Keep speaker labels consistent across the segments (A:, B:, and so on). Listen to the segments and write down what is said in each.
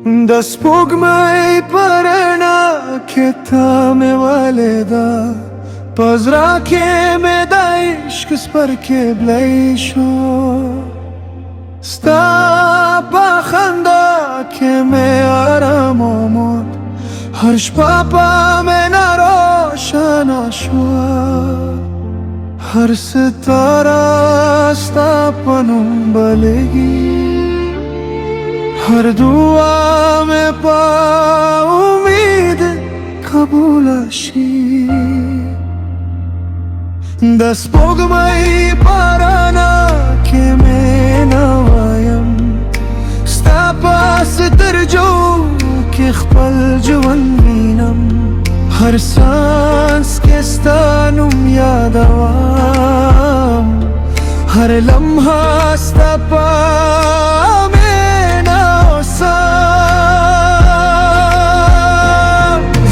A: दस पुगमाई परना खेता में वालेदा पजरा के में दाइश किस पर के ब्लाइशो स्ता पाखंदा के में आराम मौत हर्ष पापा में ना रोशन आशुआ हर सितारा स्ता पनुम बलेगी हर दुआ में पा उम्मीद कबूलाशी दस पुगमाई पाराना के में नवायम स्तापास तरजो के खपल जुवन्नीनम हर सांस के स्तानुम यादवाम हर लम्हा स्तापा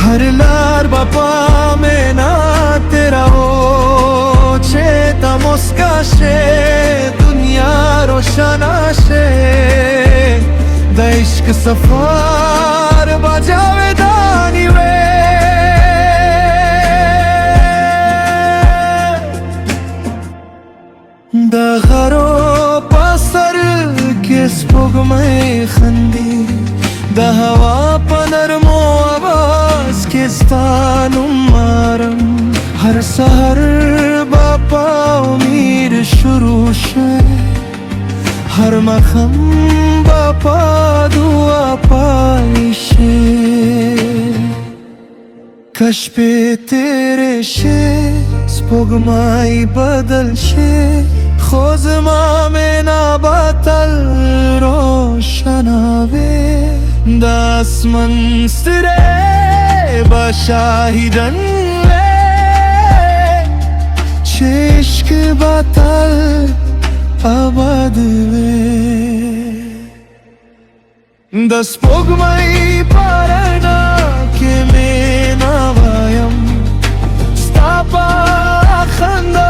A: हर लार बापा में ना तेरा हो चेता मुस्का शे दुनिया रोशना शे दैश्क सफार बजावे दानी वे दखरो पसर किस पुगमाई खंदी दहवा पनरमो आवाज किस तानुम मारम हर सहर बापा उमीर शुरू शे हर मखम बापा दुआ पाइशे कश पे तेरे शे पुगमाई बदल शे खोजमा में ना बातल रोशनावे दास मंसरे बशाहिदन ले चेश्क बातल आबाद वे दस पुगमाई पारना के में नवायम स्तापा खंदा